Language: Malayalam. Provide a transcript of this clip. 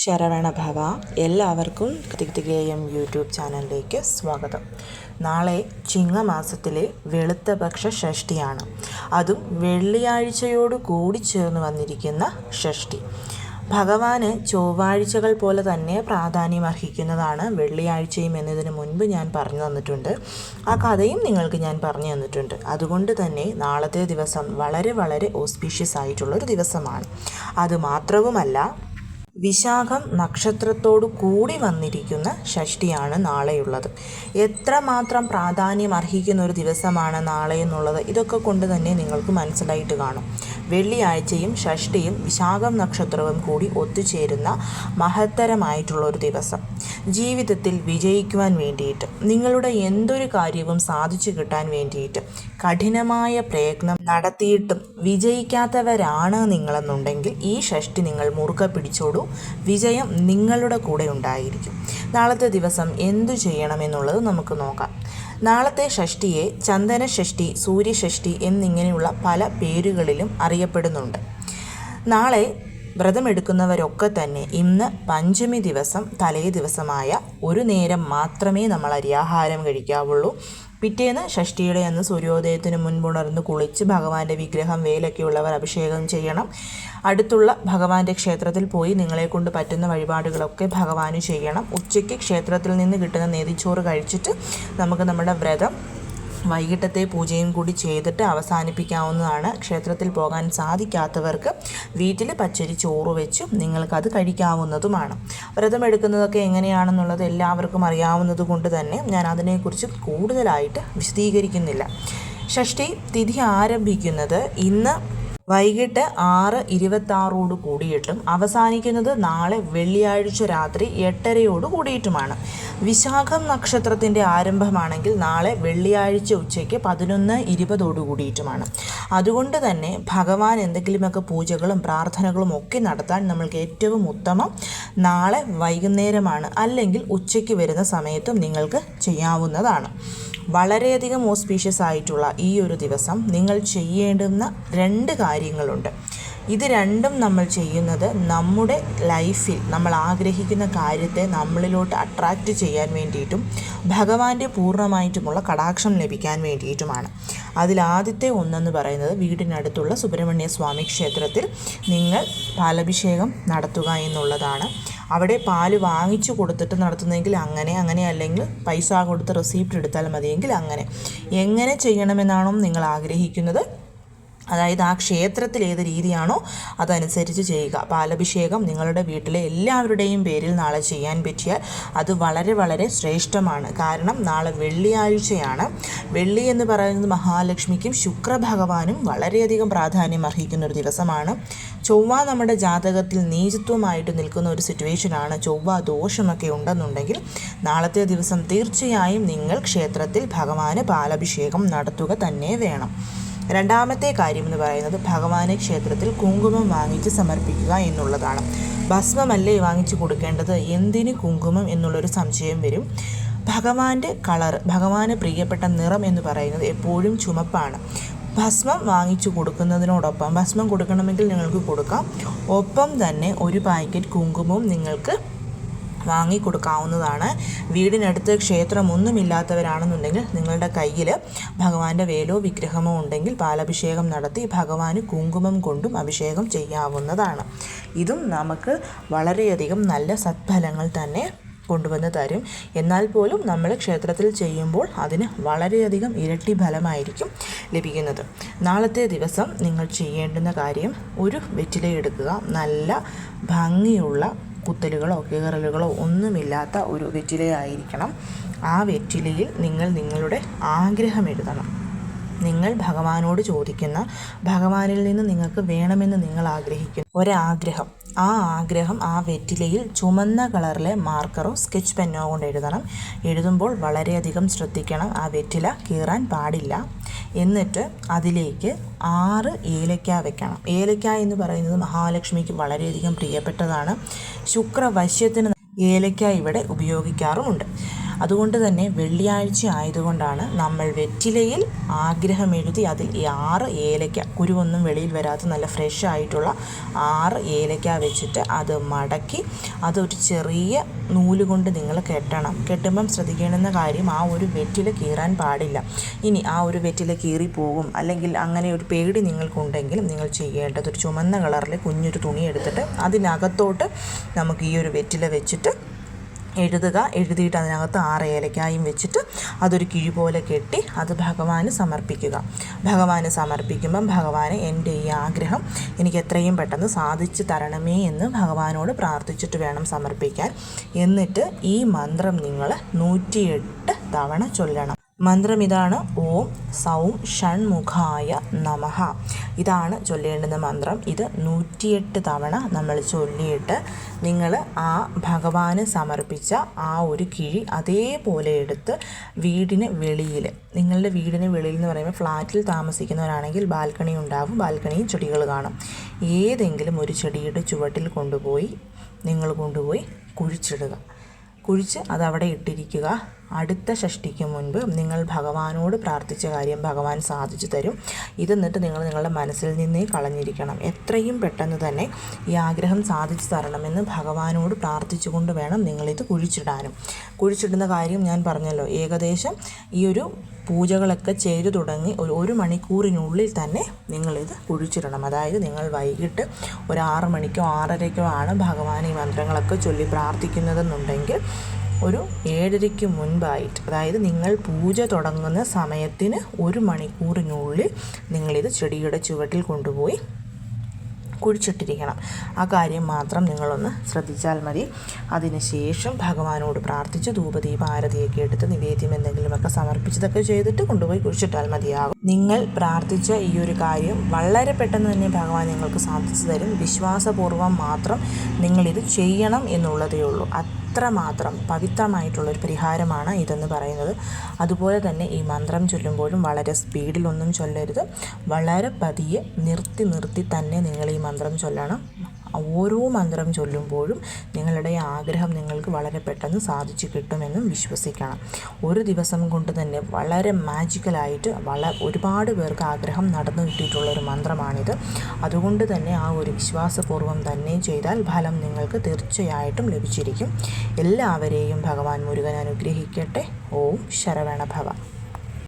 ശരവണ ഭവ. എല്ലാവർക്കും തികതികേയം യൂട്യൂബ് ചാനലിലേക്ക് സ്വാഗതം. നാളെ ചിങ്ങമാസത്തിലെ വെളുത്തപക്ഷ ഷഷ്ഠിയാണ്. അതും വെള്ളിയാഴ്ചയോട് കൂടി ചേർന്ന് വന്നിരിക്കുന്ന ഷഷ്ഠി. ഭഗവാന് ചൊവ്വാഴ്ചകൾ പോലെ തന്നെ പ്രാധാന്യമർഹിക്കുന്നതാണ് വെള്ളിയാഴ്ചയും എന്നതിന് മുൻപ് ഞാൻ പറഞ്ഞു തന്നിട്ടുണ്ട്. ആ കഥയും നിങ്ങൾക്ക് ഞാൻ പറഞ്ഞു തന്നിട്ടുണ്ട്. അതുകൊണ്ട് തന്നെ നാളത്തെ ദിവസം വളരെ വളരെ ഓസ്പീഷ്യസ് ആയിട്ടുള്ളൊരു ദിവസമാണ്. അതുമാത്രവുമല്ല, വിശാഖം നക്ഷത്രത്തോടു കൂടി വന്നിരിക്കുന്ന ഷഷ്ഠിയാണ് നാളെയുള്ളത്. എത്രമാത്രം പ്രാധാന്യം അർഹിക്കുന്ന ഒരു ദിവസമാണ് നാളെ എന്നുള്ളത് ഇതൊക്കെ കൊണ്ട് തന്നെ നിങ്ങൾക്ക് മനസ്സിലായിട്ട് കാണും. വെള്ളിയാഴ്ചയും ഷഷ്ഠിയും വിശാഖം നക്ഷത്രവും കൂടി ഒത്തുചേരുന്ന മഹത്തരമായിട്ടുള്ളൊരു ദിവസം. ജീവിതത്തിൽ വിജയിക്കുവാൻ വേണ്ടിയിട്ട്, നിങ്ങളുടെ എന്തൊരു കാര്യവും സാധിച്ചു കിട്ടാൻ വേണ്ടിയിട്ട് കഠിനമായ പ്രയത്നം നടത്തിയിട്ടും വിജയിക്കാത്തവരാണ് നിങ്ങളെന്നുണ്ടെങ്കിൽ ഈ ഷഷ്ഠി നിങ്ങൾ മുറുകെ പിടിച്ചോടൂ. വിജയം നിങ്ങളുടെ കൂടെ ഉണ്ടായിരിക്കും. നാളത്തെ ദിവസം എന്തു ചെയ്യണമെന്നുള്ളത് നമുക്ക് നോക്കാം. നാളത്തെ ഷഷ്ഠിയെ ചന്ദനഷഷ്ഠി, സൂര്യഷഷ്ഠി എന്നിങ്ങനെയുള്ള പല പേരുകളിലും അറിയപ്പെടുന്നുണ്ട്. നാളെ വ്രതമെടുക്കുന്നവരൊക്കെ തന്നെ ഇന്ന് പഞ്ചമി ദിവസം തലേ ദിവസമായ ഒരു നേരം മാത്രമേ നമ്മൾ അരിയാഹാരം കഴിക്കാവുള്ളൂ. പിറ്റേന്ന് ഷഷ്ഠിയുടെ അന്ന് സൂര്യോദയത്തിന് മുൻപുണർന്ന് കുളിച്ച് ഭഗവാന്റെ വിഗ്രഹം വേലൊക്കെയുള്ളവർ അഭിഷേകം ചെയ്യണം. അടുത്തുള്ള ഭഗവാന്റെ ക്ഷേത്രത്തിൽ പോയി നിങ്ങളെക്കൊണ്ട് പറ്റുന്ന വഴിപാടുകളൊക്കെ ഭഗവാന് ചെയ്യണം. ഉച്ചയ്ക്ക് ക്ഷേത്രത്തിൽ നിന്ന് കിട്ടുന്ന നെയ്ച്ചോറ് കഴിച്ചിട്ട് നമുക്ക് നമ്മുടെ വ്രതം വൈകിട്ടത്തെ പൂജയും കൂടി ചെയ്തിട്ട് അവസാനിപ്പിക്കാവുന്നതാണ്. ക്ഷേത്രത്തിൽ പോകാൻ സാധിക്കാത്തവർക്ക് വീട്ടിൽ പച്ചരി ചോറ് വെച്ചും നിങ്ങൾക്കത് കഴിക്കാവുന്നതുമാണ്. വ്രതമെടുക്കുന്നതൊക്കെ എങ്ങനെയാണെന്നുള്ളത് എല്ലാവർക്കും അറിയാവുന്നത് കൊണ്ട് തന്നെ ഞാൻ അതിനെക്കുറിച്ച് കൂടുതലായിട്ട് വിശദീകരിക്കുന്നില്ല. ഷഷ്ഠി തിഥി ആരംഭിക്കുന്നത് ഇന്ന് വൈകിട്ട് 6:26 കൂടിയിട്ടും അവസാനിക്കുന്നത് നാളെ വെള്ളിയാഴ്ച രാത്രി 8:30 കൂടിയിട്ടുമാണ്. വിശാഖം നക്ഷത്രത്തിൻ്റെ ആരംഭമാണെങ്കിൽ നാളെ വെള്ളിയാഴ്ച ഉച്ചയ്ക്ക് 11:20 കൂടിയിട്ടുമാണ്. അതുകൊണ്ട് തന്നെ ഭഗവാൻ എന്തെങ്കിലുമൊക്കെ പൂജകളും പ്രാർത്ഥനകളും ഒക്കെ നടത്താൻ നമ്മൾക്ക് ഏറ്റവും ഉത്തമം നാളെ വൈകുന്നേരമാണ്, അല്ലെങ്കിൽ ഉച്ചയ്ക്ക് വരുന്ന സമയത്തും നിങ്ങൾക്ക് ചെയ്യാവുന്നതാണ്. വളരെയധികം ഓസ്പീഷ്യസ് ആയിട്ടുള്ള ഈ ഒരു ദിവസം നിങ്ങൾ ചെയ്യേണ്ടുന്ന 2 കാര്യങ്ങളുണ്ട്. ഇത് രണ്ടും നമ്മൾ ചെയ്യുന്നത് നമ്മുടെ ലൈഫിൽ നമ്മൾ ആഗ്രഹിക്കുന്ന കാര്യത്തെ നമ്മളിലോട്ട് അട്രാക്റ്റ് ചെയ്യാൻ വേണ്ടിയിട്ടും ഭഗവാന്റെ പൂർണ്ണമായിട്ടുമുള്ള കടാക്ഷം ലഭിക്കാൻ വേണ്ടിയിട്ടുമാണ്. അതിലാദ്യത്തെ ഒന്നെന്ന് പറയുന്നത് വീടിനടുത്തുള്ള സുബ്രഹ്മണ്യ സ്വാമി ക്ഷേത്രത്തിൽ നിങ്ങൾ പാലഭിഷേകം നടത്തുക എന്നുള്ളതാണ്. അവിടെ പാല് വാങ്ങിച്ചു കൊടുത്തിട്ട് നടത്തുന്നെങ്കിൽ അങ്ങനെ അല്ലെങ്കിൽ പൈസ കൊടുത്ത് റെസിപ്റ്റ് എടുത്താൽ മതിയെങ്കിൽ എങ്ങനെ ചെയ്യണമെന്നാണോ നിങ്ങൾ ആഗ്രഹിക്കുന്നത്, അതായത് ആ ക്ഷേത്രത്തിൽ ഏത് രീതിയാണോ അതനുസരിച്ച് ചെയ്യുക. പാലഭിഷേകം നിങ്ങളുടെ വീട്ടിലെ എല്ലാവരുടെയും പേരിൽ നാളെ ചെയ്യാൻ പറ്റിയാൽ അത് വളരെ വളരെ ശ്രേഷ്ഠമാണ്. കാരണം നാളെ വെള്ളിയാഴ്ചയാണ്. വെള്ളി എന്ന് പറയുന്നത് മഹാലക്ഷ്മിക്കും ശുക്രഭഗവാനും വളരെയധികം പ്രാധാന്യം അർഹിക്കുന്ന ഒരു ദിവസമാണ്. ചൊവ്വ നമ്മുടെ ജാതകത്തിൽ നീചത്വമായിട്ട് നിൽക്കുന്ന ഒരു സിറ്റുവേഷനാണ്. ചൊവ്വ ദോഷമൊക്കെ ഉണ്ടെന്നുണ്ടെങ്കിൽ നാളത്തെ ദിവസം തീർച്ചയായും നിങ്ങൾ ക്ഷേത്രത്തിൽ ഭഗവാന് പാലഭിഷേകം നടത്തുക തന്നെ വേണം. രണ്ടാമത്തെ കാര്യം എന്ന് പറയുന്നത് ഭഗവാന് ക്ഷേത്രത്തിൽ കുങ്കുമം വാങ്ങിച്ച് സമർപ്പിക്കുക എന്നുള്ളതാണ്. ഭസ്മമല്ലേ വാങ്ങിച്ചു കൊടുക്കേണ്ടത്, എന്തിന് കുങ്കുമം എന്നുള്ളൊരു സംശയം വരും. ഭഗവാന്റെ കളർ, ഭഗവാന് പ്രിയപ്പെട്ട നിറം എന്ന് പറയുന്നത് എപ്പോഴും ചുമപ്പാണ്. ഭസ്മം വാങ്ങിച്ചു കൊടുക്കുന്നതിനോടൊപ്പം, ഭസ്മം കൊടുക്കണമെങ്കിൽ നിങ്ങൾക്ക് കൊടുക്കാം, ഒപ്പം തന്നെ ഒരു പാക്കറ്റ് കുങ്കുമവും നിങ്ങൾക്ക് വാങ്ങിക്കൊടുക്കാവുന്നതാണ്. വീടിനടുത്ത് ക്ഷേത്രമൊന്നുമില്ലാത്തവരാണെന്നുണ്ടെങ്കിൽ നിങ്ങളുടെ കയ്യിൽ ഭഗവാന്റെ വേലോ വിഗ്രഹമോ ഉണ്ടെങ്കിൽ പാലഭിഷേകം നടത്തി ഭഗവാന് കുങ്കുമം കൊണ്ടും അഭിഷേകം ചെയ്യാവുന്നതാണ്. ഇതും നമുക്ക് വളരെയധികം നല്ല സത്ഫലങ്ങൾ തന്നെ കൊണ്ടുവന്ന് തരും. എന്നാൽ പോലും നമ്മൾ ക്ഷേത്രത്തിൽ ചെയ്യുമ്പോൾ അതിന് വളരെയധികം ഇരട്ടി ഫലമായിരിക്കും ലഭിക്കുന്നത്. നാളത്തെ ദിവസം നിങ്ങൾ ചെയ്യേണ്ടുന്ന കാര്യം, ഒരു വെറ്റില എടുക്കുക. നല്ല ഭംഗിയുള്ള കുത്തലുകളോ കീറലുകളോ ഒന്നുമില്ലാത്ത ഒരു വെറ്റിലയായിരിക്കണം. ആ വെറ്റിലയിൽ നിങ്ങൾ നിങ്ങളുടെ ആഗ്രഹം എഴുതണം. നിങ്ങൾ ഭഗവാനോട് ചോദിക്കുന്ന, ഭഗവാനിൽ നിന്ന് നിങ്ങൾക്ക് വേണമെന്ന് നിങ്ങൾ ആഗ്രഹിക്കുന്ന ഒരാഗ്രഹം, ആ ആഗ്രഹം ആ വെറ്റിലയിൽ ചുമന്ന കളറിലെ മാർക്കറോ സ്കെച്ച് പെന്നോ കൊണ്ട് എഴുതണം. എഴുതുമ്പോൾ വളരെയധികം ശ്രദ്ധിക്കണം, ആ വെറ്റില കീറാൻ പാടില്ല. എന്നിട്ട് അതിലേക്ക് 6 ഏലക്ക വെക്കണം. ഏലക്ക എന്ന് പറയുന്നത് മഹാലക്ഷ്മിക്ക് വളരെയധികം പ്രിയപ്പെട്ടതാണ്. ശുക്രവശ്യത്തിന് ഏലക്ക ഇവിടെ ഉപയോഗിക്കാറുമുണ്ട്. അതുകൊണ്ട് തന്നെ വെള്ളിയാഴ്ച ആയതുകൊണ്ടാണ് നമ്മൾ വെറ്റിലയിൽ ആഗ്രഹം എഴുതി അതിൽ 6 ഏലയ്ക്ക, കുരുവൊന്നും വെളിയിൽ വരാത്ത നല്ല ഫ്രഷ് ആയിട്ടുള്ള 6 ഏലയ്ക്ക വെച്ചിട്ട് അത് മടക്കി അതൊരു ചെറിയ നൂല് കൊണ്ട് നിങ്ങൾ കെട്ടണം. കെട്ടുമ്പം ശ്രദ്ധിക്കേണ്ടുന്ന കാര്യം, ആ ഒരു വെറ്റില കീറാൻ പാടില്ല. ഇനി ആ ഒരു വെറ്റില കീറിപ്പോകും അല്ലെങ്കിൽ അങ്ങനെ ഒരു പേടി നിങ്ങൾക്കുണ്ടെങ്കിൽ നിങ്ങൾ ചെയ്യേണ്ടത് ഒരു ചുമന്ന കളറിൽ കുഞ്ഞൊരു തുണി എടുത്തിട്ട് അതിനകത്തോട്ട് നമുക്ക് ഈ ഒരു വെറ്റില വെച്ചിട്ട് എഴുതിയിട്ട് അതിനകത്ത് 6 ഏലക്കായും വെച്ചിട്ട് അതൊരു കിഴി പോലെ കെട്ടി അത് ഭഗവാന് സമർപ്പിക്കുക. ഭഗവാന് സമർപ്പിക്കുമ്പം ഭഗവാന് എൻ്റെ ഈ ആഗ്രഹം എനിക്ക് എത്രയും പെട്ടെന്ന് സാധിച്ചു തരണമേ എന്ന് ഭഗവാനോട് പ്രാർത്ഥിച്ചിട്ട് വേണം സമർപ്പിക്കാൻ. എന്നിട്ട് ഈ മന്ത്രം നിങ്ങൾ 108 തവണ ചൊല്ലണം. മന്ത്രം ഇതാണ്: ഓം സൗം ഷൺമുഖായ നമഃ. ഇതാണ് ചൊല്ലേണ്ടുന്ന മന്ത്രം. ഇത് 108 തവണ നമ്മൾ ചൊല്ലിയിട്ട് നിങ്ങൾ ആ ഭഗവാന് സമർപ്പിച്ച ആ ഒരു കിഴി അതേപോലെ എടുത്ത് വീടിന് വെളിയിൽ, നിങ്ങളുടെ വീടിന് വെളിയിൽ എന്ന് പറയുമ്പോൾ ഫ്ലാറ്റിൽ താമസിക്കുന്നവരാണെങ്കിൽ ബാൽക്കണി ഉണ്ടാവും, ബാൽക്കണിയിൽ ചെടികൾ കാണും. ഏതെങ്കിലും ഒരു ചെടിയുടെ ചുവട്ടിൽ നിങ്ങൾ കൊണ്ടുപോയി കുഴിച്ചിടുക. കുഴിച്ച് അതവിടെ ഇട്ടിരിക്കുക. അടുത്ത ഷഷ്ടിക്ക് മുൻപ് നിങ്ങൾ ഭഗവാനോട് പ്രാർത്ഥിച്ച കാര്യം ഭഗവാൻ സാധിച്ചു തരും. ഇതെന്നിട്ട് നിങ്ങൾ നിങ്ങളുടെ മനസ്സിൽ നിന്നേ കളഞ്ഞിരിക്കണം. എത്രയും പെട്ടെന്ന് തന്നെ ഈ ആഗ്രഹം സാധിച്ചു തരണമെന്ന് ഭഗവാനോട് പ്രാർത്ഥിച്ചുകൊണ്ട് വേണം നിങ്ങളിത് കുഴിച്ചിടാനും. കുഴിച്ചിടുന്ന കാര്യം ഞാൻ പറഞ്ഞല്ലോ, ഏകദേശം ഈ ഒരു പൂജകളൊക്കെ ചെയ്തു തുടങ്ങി ഒരു മണിക്കൂറിനുള്ളിൽ തന്നെ നിങ്ങളിത് കുഴിച്ചിടണം. അതായത് നിങ്ങൾ വൈകിട്ട് ഒരു 6 മണിക്കോ 6:30ക്കോ ആണ് ഭഗവാൻ ഈ മന്ത്രങ്ങളൊക്കെ ചൊല്ലി പ്രാർത്ഥിക്കുന്നതെന്നുണ്ടെങ്കിൽ ഒരു 7:30ക്ക് മുൻപായിട്ട്, അതായത് നിങ്ങൾ പൂജ തുടങ്ങുന്ന സമയത്തിന് 1 മണിക്കൂറിനുള്ളിൽ നിങ്ങളിത് ചെടിയുടെ ചുവട്ടിൽ കൊണ്ടുപോയി കുഴിച്ചിട്ടിരിക്കണം. ആ കാര്യം മാത്രം നിങ്ങളൊന്ന് ശ്രദ്ധിച്ചാൽ മതി. അതിനുശേഷം ഭഗവാനോട് പ്രാർത്ഥിച്ച് ധൂപദീപ ആരതിയൊക്കെ എടുത്ത് നിവേദ്യം എന്തെങ്കിലുമൊക്കെ സമർപ്പിച്ചതൊക്കെ ചെയ്തിട്ട് കൊണ്ടുപോയി കുഴിച്ചിട്ടാൽ മതിയാകും. നിങ്ങൾ പ്രാർത്ഥിച്ച ഈ ഒരു കാര്യം വളരെ പെട്ടെന്ന് തന്നെ ഭഗവാൻ നിങ്ങൾക്ക് സാധിച്ചു തരും. വിശ്വാസപൂർവ്വം മാത്രം നിങ്ങളിത് ചെയ്യണം എന്നുള്ളതേ ഉള്ളൂ. അത്രമാത്രം പവിത്രമായിട്ടുള്ളൊരു പരിഹാരമാണ് ഇതെന്ന് പറയുന്നത്. അതുപോലെ തന്നെ ഈ മന്ത്രം ചൊല്ലുമ്പോഴും വളരെ സ്പീഡിലൊന്നും ചൊല്ലരുത്. വളരെ പതിയെ നിർത്തി തന്നെ നിങ്ങൾ ഈ മന്ത്രം ചൊല്ലണം. ഓരോ മന്ത്രം ചൊല്ലുമ്പോഴും നിങ്ങളുടെ ആഗ്രഹം നിങ്ങൾക്ക് വളരെ പെട്ടെന്ന് സാധിച്ചു കിട്ടുമെന്നും വിശ്വസിക്കണം. ഒരു ദിവസം കൊണ്ട് തന്നെ വളരെ മാജിക്കലായിട്ട് ഒരുപാട് പേർക്ക് ആഗ്രഹം നടന്നു കിട്ടിയിട്ടുള്ളൊരു മന്ത്രമാണിത്. അതുകൊണ്ട് തന്നെ ആ ഒരു വിശ്വാസപൂർവ്വം തന്നെ ചെയ്താൽ ഫലം നിങ്ങൾക്ക് തീർച്ചയായിട്ടും ലഭിച്ചിരിക്കും. എല്ലാവരെയും ഭഗവാൻ മുരുകൻ അനുഗ്രഹിക്കട്ടെ. ഓം ശരവണ ഭവ.